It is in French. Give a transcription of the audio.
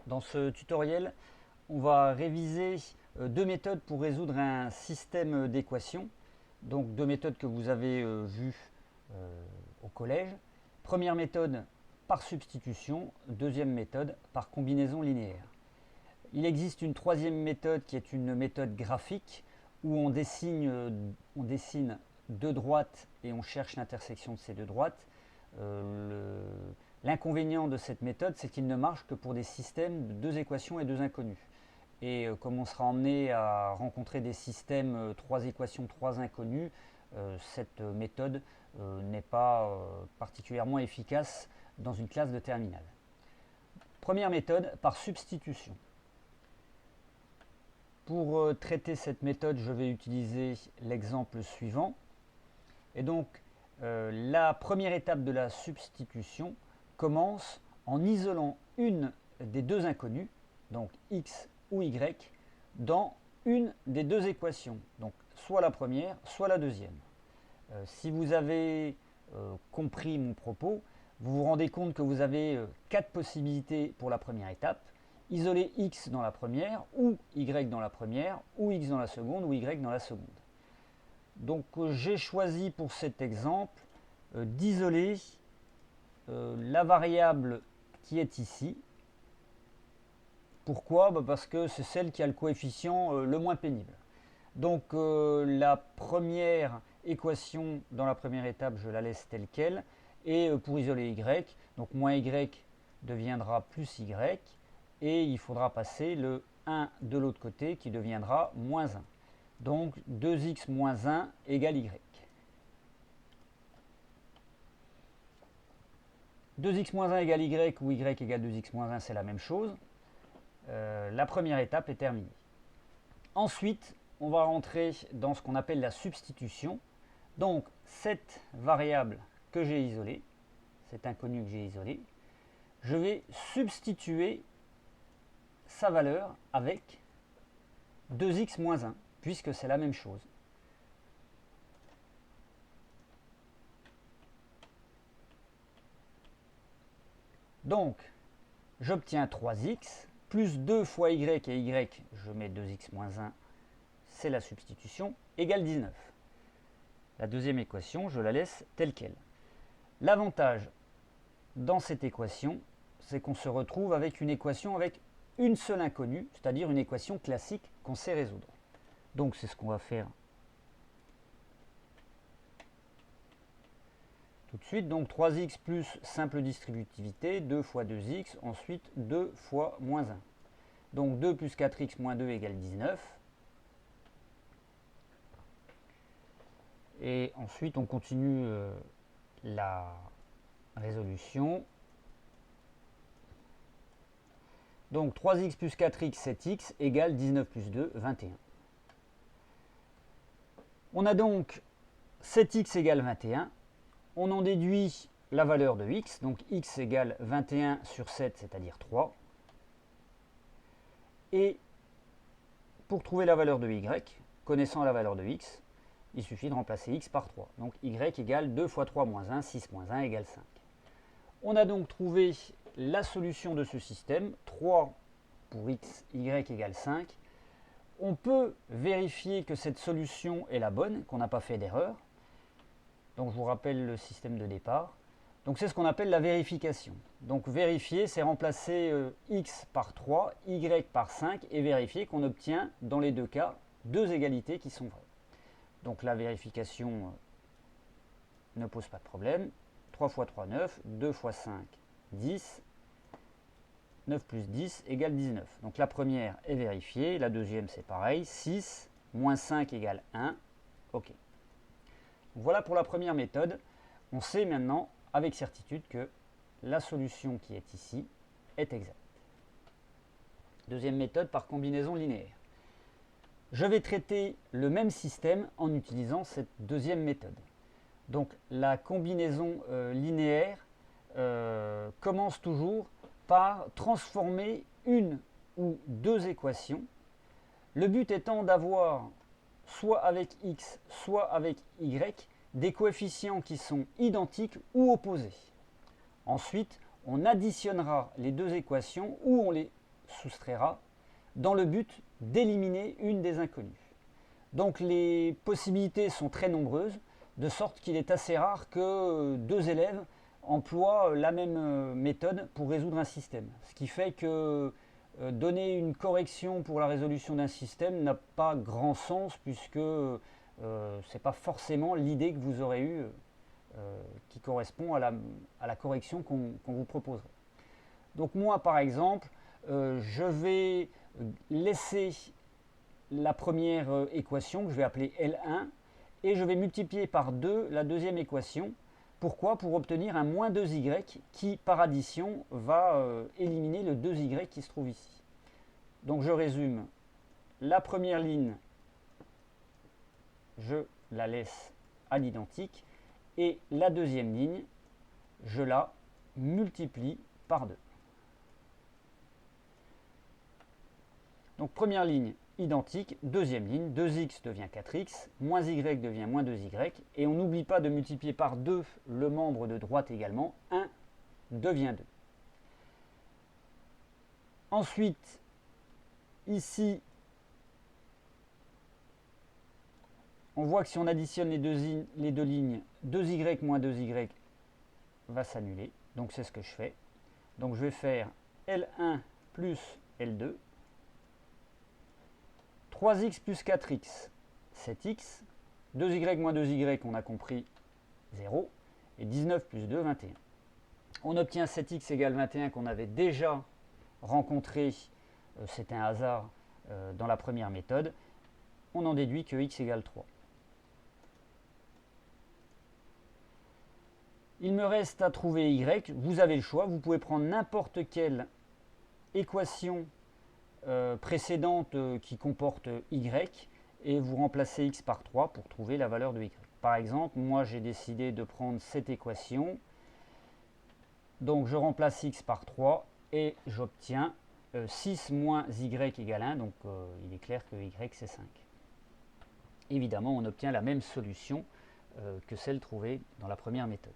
Dans ce tutoriel, on va réviser deux méthodes pour résoudre un système d'équations. Donc deux méthodes que vous avez vues au collège. Première méthode par substitution, deuxième méthode par combinaison linéaire. Il existe une troisième méthode qui est une méthode graphique où on dessine deux droites et on cherche l'intersection de ces deux droites. L'inconvénient de cette méthode, c'est qu'il ne marche que pour des systèmes de deux équations et deux inconnus. Et comme on sera emmené à rencontrer des systèmes trois équations, trois inconnus, cette méthode n'est pas particulièrement efficace dans une classe de terminale. Première méthode, par substitution. Pour traiter cette méthode, je vais utiliser l'exemple suivant. Et donc, la première étape de la substitution commence en isolant une des deux inconnues, donc x ou y, dans une des deux équations, donc soit la première, soit la deuxième. Si vous avez compris mon propos, vous vous rendez compte que vous avez quatre possibilités pour la première étape. Isoler x dans la première, ou y dans la première, ou x dans la seconde, ou y dans la seconde. Donc j'ai choisi pour cet exemple d'isoler la variable qui est ici. Pourquoi? Parce que c'est celle qui a le coefficient le moins pénible. Donc la première équation dans la première étape, je la laisse telle quelle. Et pour isoler y, donc moins y deviendra plus y. Et il faudra passer le 1 de l'autre côté qui deviendra moins 1. Donc 2x moins 1 égale y. 2x moins 1 égale y ou y égale 2x moins 1, c'est la même chose. La première étape est terminée. Ensuite, on va rentrer dans ce qu'on appelle la substitution. Donc cette variable que j'ai isolée, cet inconnu que j'ai isolé, je vais substituer sa valeur avec 2x moins 1, puisque c'est la même chose. Donc, j'obtiens 3x, plus 2 fois y, et y, je mets 2x moins 1, c'est la substitution, égale 19. La deuxième équation, je la laisse telle qu'elle. L'avantage dans cette équation, c'est qu'on se retrouve avec une équation avec une seule inconnue, c'est-à-dire une équation classique qu'on sait résoudre. Donc c'est ce qu'on va faire tout de suite. Donc 3x plus simple distributivité, 2 fois 2x, ensuite 2 fois moins 1. Donc 2 plus 4x moins 2 égale 19. Et ensuite on continue la résolution. Donc 3x plus 4x, 7x, égale 19 plus 2, 21. On a donc 7x égale 21. On en déduit la valeur de x. Donc x égale 21 sur 7, c'est-à-dire 3. Et pour trouver la valeur de y, connaissant la valeur de x, il suffit de remplacer x par 3. Donc y égale 2 fois 3 moins 1, 6 moins 1 égale 5. On a donc trouvé la solution de ce système, 3 pour x, y égale 5. On peut vérifier que cette solution est la bonne, qu'on n'a pas fait d'erreur. Donc je vous rappelle le système de départ. Donc c'est ce qu'on appelle la vérification. Donc vérifier, c'est remplacer x par 3, y par 5 et vérifier qu'on obtient dans les deux cas deux égalités qui sont vraies. Donc la vérification ne pose pas de problème. 3 fois 3, 9, 2 fois 5, 10. 9 plus 10 égale 19. Donc la première est vérifiée, la deuxième c'est pareil, 6 moins 5 égale 1. Ok. Voilà pour la première méthode. On sait maintenant avec certitude que la solution qui est ici est exacte. Deuxième méthode par combinaison linéaire. Je vais traiter le même système en utilisant cette deuxième méthode. Donc la combinaison linéaire commence toujours par transformer une ou deux équations. Le but étant d'avoir, soit avec x, soit avec y, des coefficients qui sont identiques ou opposés. Ensuite, on additionnera les deux équations ou on les soustraira dans le but d'éliminer une des inconnues. Donc les possibilités sont très nombreuses, de sorte qu'il est assez rare que deux élèves emploient la même méthode pour résoudre un système. Ce qui fait que donner une correction pour la résolution d'un système n'a pas grand sens, puisque ce n'est pas forcément l'idée que vous aurez eue qui correspond à la correction qu'on vous proposerait. Donc moi par exemple, je vais laisser la première équation que je vais appeler L1 et je vais multiplier par 2 la deuxième équation. Pourquoi? Pour obtenir un moins 2y qui par addition va éliminer le 2y qui se trouve ici. Donc je résume, la première ligne je la laisse à l'identique et la deuxième ligne je la multiplie par 2. Donc première ligne identique, deuxième ligne, 2x devient 4x, moins y devient moins 2y, et on n'oublie pas de multiplier par 2 le membre de droite également, 1 devient 2. Ensuite, ici, on voit que si on additionne les deux lignes, 2y moins 2y va s'annuler, donc c'est ce que je fais. Donc je vais faire L1 plus L2, 3x plus 4x, 7x, 2y moins 2y, on a compris, 0, et 19 plus 2, 21. On obtient 7x égale 21 qu'on avait déjà rencontré, c'était un hasard dans la première méthode. On en déduit que x égale 3. Il me reste à trouver y, vous avez le choix, vous pouvez prendre n'importe quelle équation précédente qui comporte y et vous remplacez x par 3 pour trouver la valeur de y. Par exemple, moi j'ai décidé de prendre cette équation, donc je remplace x par 3 et j'obtiens 6 moins y égale 1, donc il est clair que y c'est 5. Évidemment, on obtient la même solution que celle trouvée dans la première méthode.